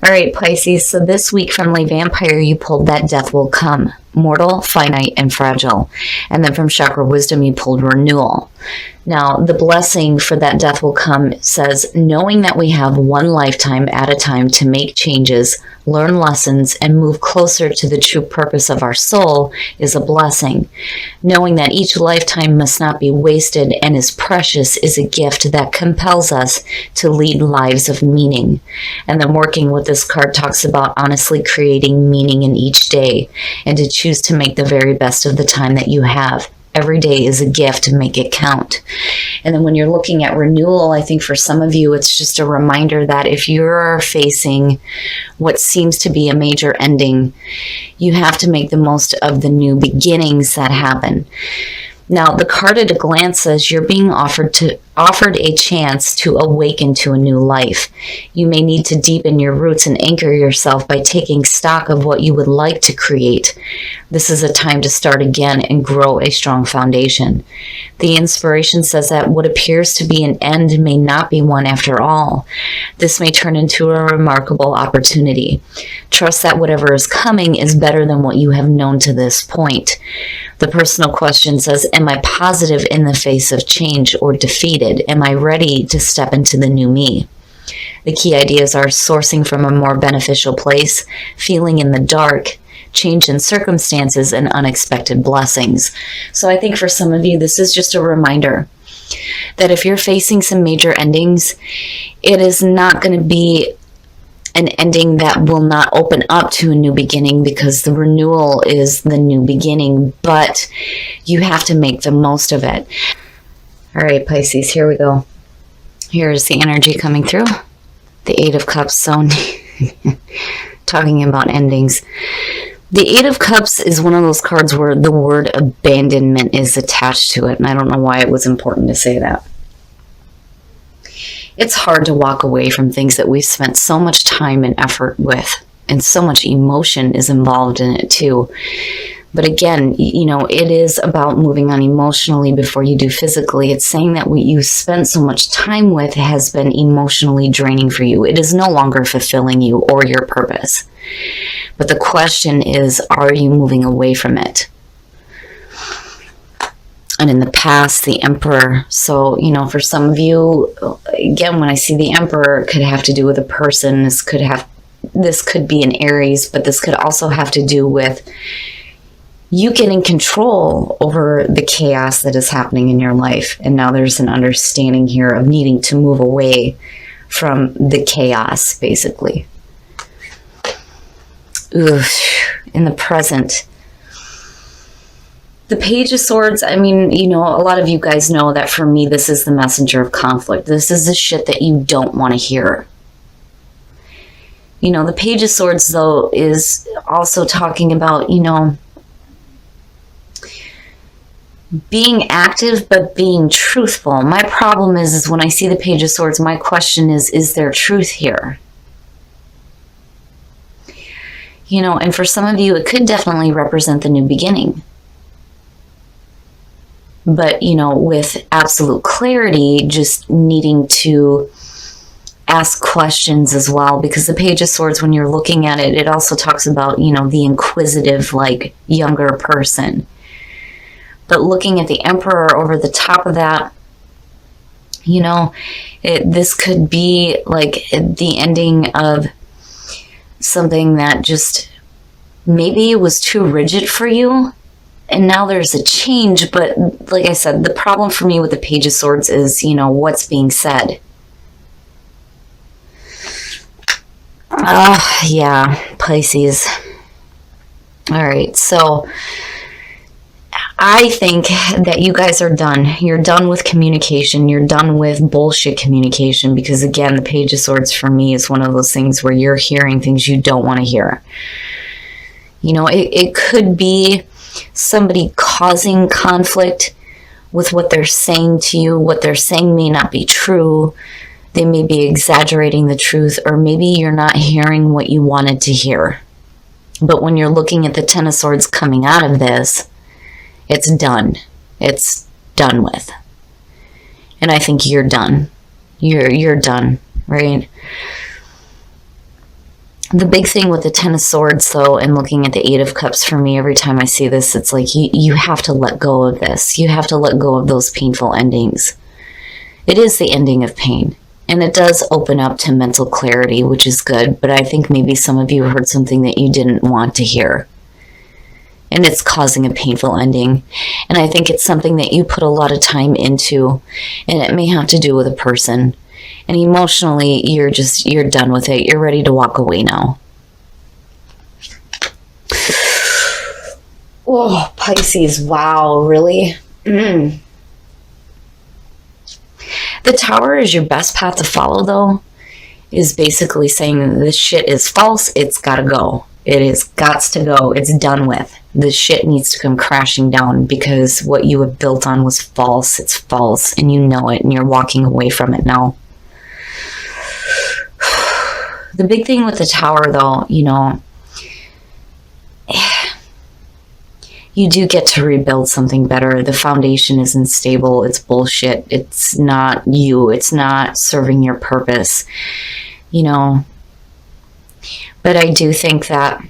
All right, Pisces. So this week from Lay Vampire, you pulled that death will come. Mortal, finite, and fragile. And then from Chakra Wisdom, you pulled renewal. Now, the blessing for that death will come says, knowing that we have one lifetime at a time to make changes, learn lessons, and move closer to the true purpose of our soul is a blessing. Knowing that each lifetime must not be wasted and is precious is a gift that compels us to lead lives of meaning. And then working with this card talks about honestly creating meaning in each day and to choose to make the very best of the time that you have. Every day is a gift, to make it count. And then when you're looking at renewal, I think for some of you, it's just a reminder that if you're facing what seems to be a major ending, you have to make the most of the new beginnings that happen. Now, the card at a glance says you're being offered a chance to awaken to a new life. You may need to deepen your roots and anchor yourself by taking stock of what you would like to create. This is a time to start again and grow a strong foundation. The inspiration says that what appears to be an end may not be one after all. This may turn into a remarkable opportunity. Trust that whatever is coming is better than what you have known to this point. The personal question says, am I positive in the face of change or defeated? Am I ready to step into the new me? The key ideas are sourcing from a more beneficial place, feeling in the dark, change in circumstances, and unexpected blessings. So I think for some of you, this is just a reminder that if you're facing some major endings, it is not going to be an ending that will not open up to a new beginning, because the renewal is the new beginning, but you have to make the most of it. All right, Pisces, here we go. Here's the energy coming through. The Eight of Cups, so talking about endings. The Eight of Cups is one of those cards where the word abandonment is attached to it, and I don't know why it was important to say that. It's hard to walk away from things that we've spent so much time and effort with, and so much emotion is involved in it too. But again, you know, it is about moving on emotionally before you do physically. It's saying that what you spent so much time with has been emotionally draining for you. It is no longer fulfilling you or your purpose. But the question is, are you moving away from it? And in the past, the Emperor. So, you know, for some of you, again, when I see the Emperor, it could have to do with a person. This could be an Aries, but this could also have to do with you getting control over the chaos that is happening in your life. And now there's an understanding here of needing to move away from the chaos, basically. In the present, the Page of Swords, I mean, you know, a lot of you guys know that for me, this is the messenger of conflict. This is the shit that you don't want to hear. You know, the Page of Swords, though, is also talking about, you know, being active, but being truthful. My problem is when I see the Page of Swords, my question is there truth here? You know, and for some of you, it could definitely represent the new beginning. But, you know, with absolute clarity, just needing to ask questions as well. Because the Page of Swords, when you're looking at it, it also talks about, you know, the inquisitive, like, younger person. But looking at the Emperor over the top of that, you know, this could be like the ending of something that just maybe it was too rigid for you. And now there's a change, but like I said, the problem for me with the Page of Swords is, you know, what's being said. Yeah, Pisces. All right, so I think that you guys are done. You're done with communication. You're done with bullshit communication, because again, the Page of Swords for me is one of those things where you're hearing things you don't want to hear. You know, it could be somebody causing conflict with what they're saying to you. What they're saying may not be true. They may be exaggerating the truth, or maybe you're not hearing what you wanted to hear. But when you're looking at the Ten of Swords coming out of this, it's done. It's done with. And I think you're done. You're done, right? The big thing with the Ten of Swords, though, and looking at the Eight of Cups for me, every time I see this, it's like you have to let go of this. You have to let go of those painful endings. It is the ending of pain. And it does open up to mental clarity, which is good. But I think maybe some of you heard something that you didn't want to hear. And it's causing a painful ending. And I think it's something that you put a lot of time into. And it may have to do with a person. And emotionally, you're done with it. You're ready to walk away now. Oh, Pisces. Wow, really? The Tower is your best path to follow, though. Is basically saying this shit is false. It's gotta go. It is gots to go. It's done with. This shit needs to come crashing down because what you have built on was false. It's false, and you know it, and you're walking away from it now. The big thing with the Tower, though, you know, you do get to rebuild something better. The foundation isn't stable. It's bullshit. It's not you. It's not serving your purpose, you know. But I do think that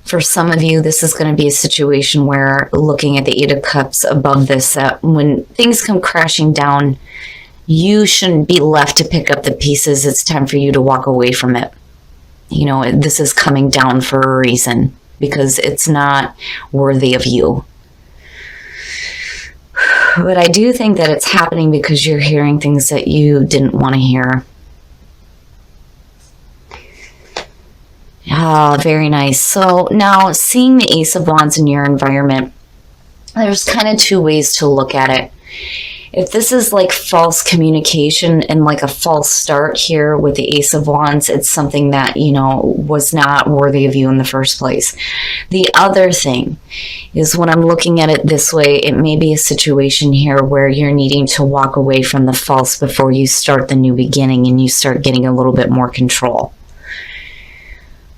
for some of you, this is going to be a situation where, looking at the Eight of Cups above this, when things come crashing down, you shouldn't be left to pick up the pieces. It's time for you to walk away from it. You know, this is coming down for a reason, because it's not worthy of you. But I do think that it's happening because you're hearing things that you didn't want to hear. Ah, very nice. So now, seeing the Ace of Wands in your environment, there's kind of two ways to look at it. If this is like false communication and like a false start here with the Ace of Wands, it's something that, you know, was not worthy of you in the first place. The other thing is, when I'm looking at it this way, it may be a situation here where you're needing to walk away from the false before you start the new beginning and you start getting a little bit more control.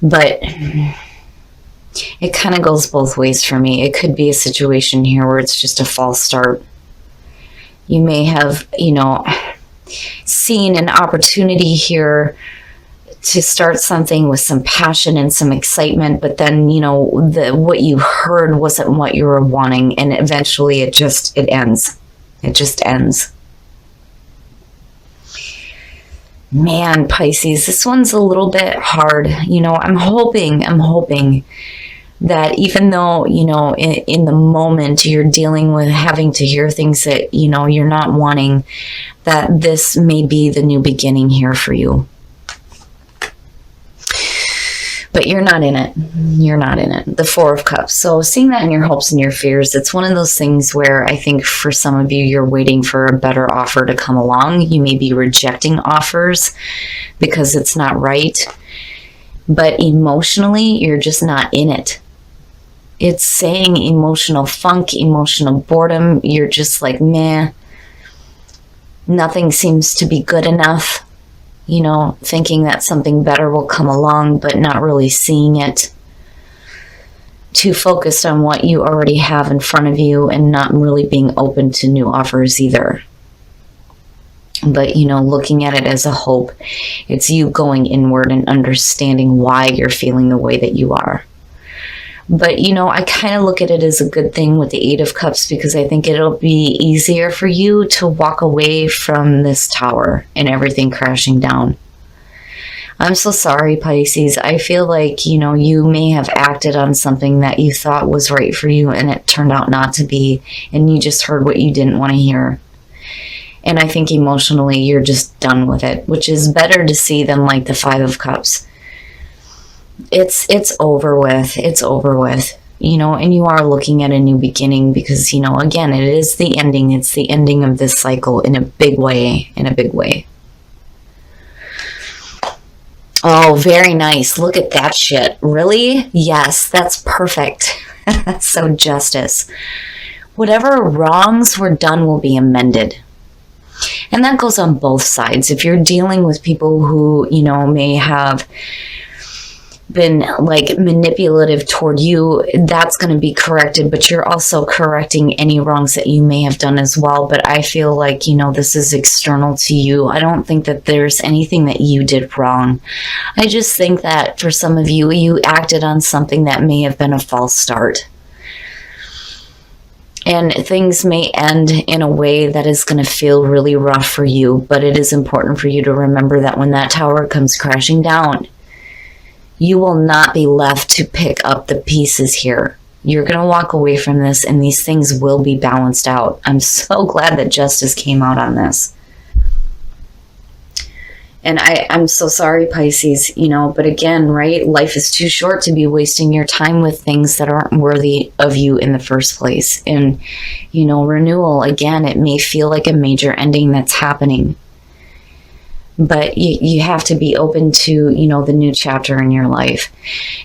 But it kind of goes both ways for me. It could be a situation here where it's just a false start. You may have, you know, seen an opportunity here to start something with some passion and some excitement, but then, you know, what you heard wasn't what you were wanting, and eventually it ends. It just ends. Man, Pisces, this one's a little bit hard. You know, I'm hoping that even though, you know, in the moment you're dealing with having to hear things that, you know, you're not wanting, that this may be the new beginning here for you. But you're not in it. You're not in it. The Four of Cups. So seeing that in your hopes and your fears, it's one of those things where I think for some of you, you're waiting for a better offer to come along. You may be rejecting offers because it's not right. But emotionally, you're just not in it. It's saying emotional funk, emotional boredom. You're just like, meh. Nothing seems to be good enough. You know, thinking that something better will come along, but not really seeing it. Too focused on what you already have in front of you and not really being open to new offers either. But, you know, looking at it as a hope, it's you going inward and understanding why you're feeling the way that you are. But, you know, I kind of look at it as a good thing with the Eight of Cups, because I think it'll be easier for you to walk away from this Tower and everything crashing down. I'm so sorry, Pisces. I feel like, you know, you may have acted on something that you thought was right for you and it turned out not to be, and you just heard what you didn't want to hear. And I think emotionally you're just done with it, which is better to see than like the Five of Cups. It's over with. It's over with. You know, and you are looking at a new beginning because, you know, again, it is the ending. It's the ending of this cycle in a big way. In a big way. Oh, very nice. Look at that shit. Really? Yes, that's perfect. So justice. Whatever wrongs were done will be amended. And that goes on both sides. If you're dealing with people who, you know, may have been like manipulative toward you, that's going to be corrected, but you're also correcting any wrongs that you may have done as well. But I feel like, this is external to you. I don't think that there's anything that you did wrong. I just think that for some of you, you acted on something that may have been a false start. And things may end in a way that is going to feel really rough for you, but it is important for you to remember that when that tower comes crashing down, you will not be left to pick up the pieces here. You're going to walk away from this and these things will be balanced out. I'm so glad that justice came out on this. And I'm so sorry, Pisces, but again, right? Life is too short to be wasting your time with things that aren't worthy of you in the first place. And, renewal, again, it may feel like a major ending that's happening. But you have to be open to, the new chapter in your life.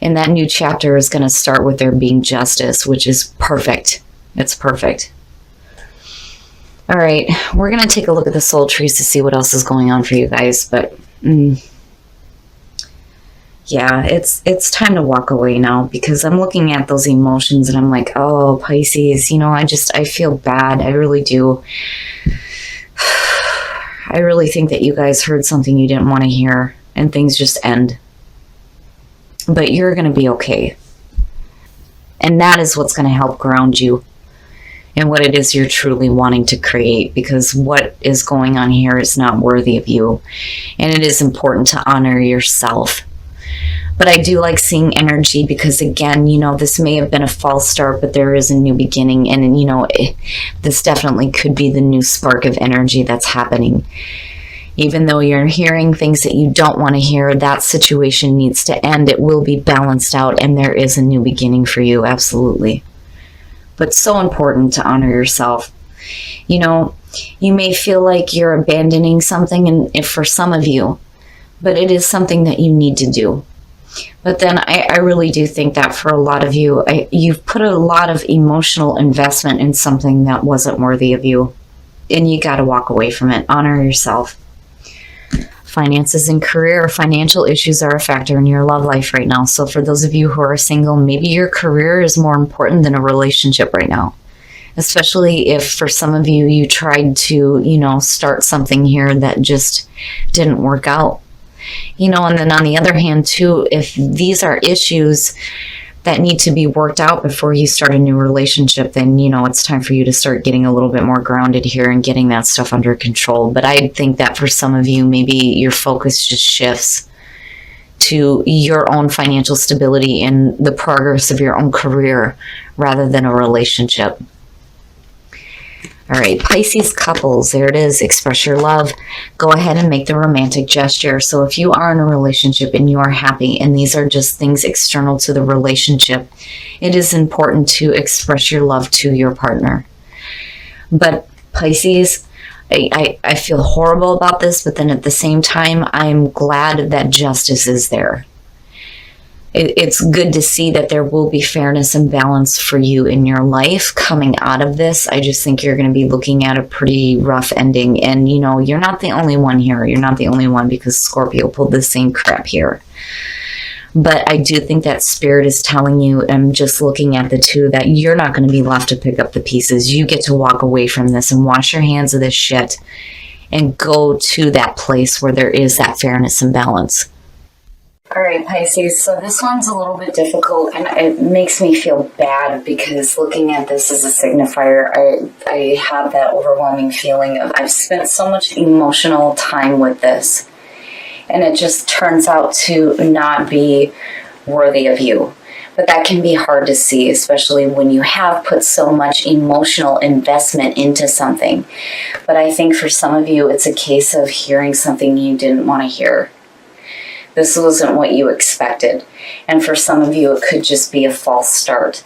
And that new chapter is going to start with there being justice, which is perfect. It's perfect. All right, we're going to take a look at the soul trees to see what else is going on for you guys. But yeah, it's time to walk away now, because I'm looking at those emotions and I'm like, oh, Pisces, I feel bad. I really do. I really think that you guys heard something you didn't want to hear and things just end. But you're going to be okay. And that is what's going to help ground you in what it is you're truly wanting to create, because what is going on here is not worthy of you. And it is important to honor yourself. But I do like seeing energy because, again, this may have been a false start, but there is a new beginning. And, this definitely could be the new spark of energy that's happening. Even though you're hearing things that you don't want to hear, that situation needs to end. It will be balanced out and there is a new beginning for you. Absolutely. But so important to honor yourself. You may feel like you're abandoning something, and if for some of you, but it is something that you need to do. But then I really do think that for a lot of you, you've put a lot of emotional investment in something that wasn't worthy of you. And you got to walk away from it. Honor yourself. Finances and career, financial issues are a factor in your love life right now. So for those of you who are single, maybe your career is more important than a relationship right now. Especially if for some of you, you tried to, start something here that just didn't work out. And then on the other hand, too, if these are issues that need to be worked out before you start a new relationship, then, it's time for you to start getting a little bit more grounded here and getting that stuff under control. But I think that for some of you, maybe your focus just shifts to your own financial stability and the progress of your own career rather than a relationship. All right, Pisces couples, there it is. Express your love. Go ahead and make the romantic gesture. So if you are in a relationship and you are happy and these are just things external to the relationship, it is important to express your love to your partner. But Pisces, I feel horrible about this, but then at the same time, I'm glad that justice is there. It's good to see that there will be fairness and balance for you in your life coming out of this. I just think you're going to be looking at a pretty rough ending. And, you're not the only one here. You're not the only one, because Scorpio pulled the same crap here. But I do think that Spirit is telling you, I'm just looking at the two, that you're not going to be left to pick up the pieces. You get to walk away from this and wash your hands of this shit and go to that place where there is that fairness and balance. All right, Pisces, so this one's a little bit difficult, and it makes me feel bad because looking at this as a signifier, I have that overwhelming feeling of I've spent so much emotional time with this, and it just turns out to not be worthy of you. But that can be hard to see, especially when you have put so much emotional investment into something. But I think for some of you, it's a case of hearing something you didn't want to hear. This wasn't what you expected. And for some of you, it could just be a false start.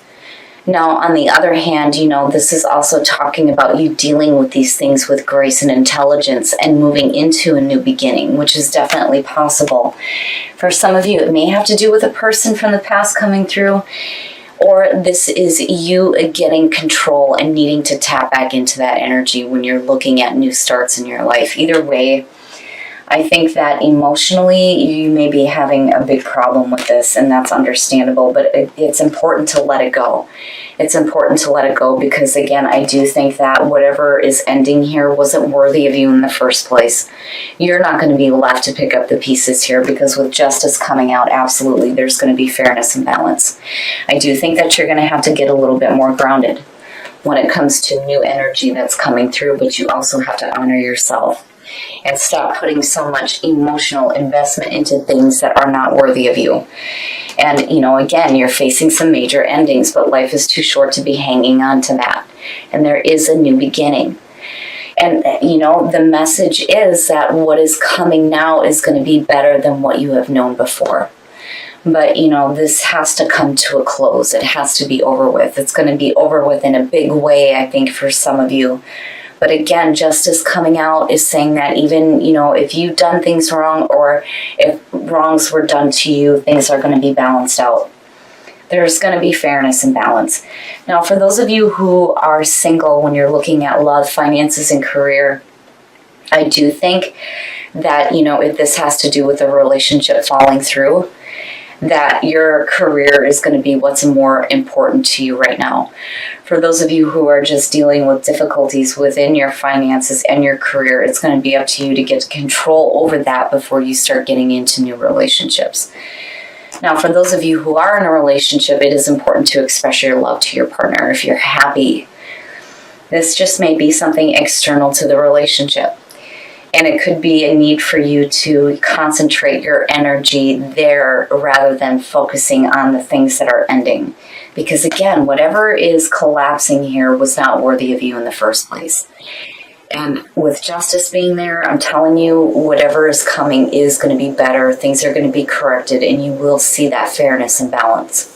Now, on the other hand, this is also talking about you dealing with these things with grace and intelligence and moving into a new beginning, which is definitely possible. For some of you, it may have to do with a person from the past coming through, or this is you getting control and needing to tap back into that energy when you're looking at new starts in your life. Either way, I think that emotionally you may be having a big problem with this, and that's understandable, but it's important to let it go. It's important to let it go because, again, I do think that whatever is ending here wasn't worthy of you in the first place. You're not going to be left to pick up the pieces here because with justice coming out, absolutely, there's going to be fairness and balance. I do think that you're going to have to get a little bit more grounded when it comes to new energy that's coming through, but you also have to honor yourself and stop putting so much emotional investment into things that are not worthy of you. And, again, you're facing some major endings, but life is too short to be hanging on to that. And there is a new beginning. And, the message is that what is coming now is going to be better than what you have known before. But, this has to come to a close. It has to be over with. It's going to be over with in a big way, I think, for some of you. But again, justice coming out is saying that even, if you've done things wrong or if wrongs were done to you, things are going to be balanced out. There's going to be fairness and balance. Now, for those of you who are single, when you're looking at love, finances, and career, I do think that, if this has to do with a relationship falling through, that your career is going to be what's more important to you right now. For those of you who are just dealing with difficulties within your finances and your career, it's going to be up to you to get control over that before you start getting into new relationships. Now, for those of you who are in a relationship, it is important to express your love to your partner if you're happy. This just may be something external to the relationship. And it could be a need for you to concentrate your energy there rather than focusing on the things that are ending. Because again, whatever is collapsing here was not worthy of you in the first place. And with justice being there, I'm telling you, whatever is coming is going to be better. Things are going to be corrected, and you will see that fairness and balance.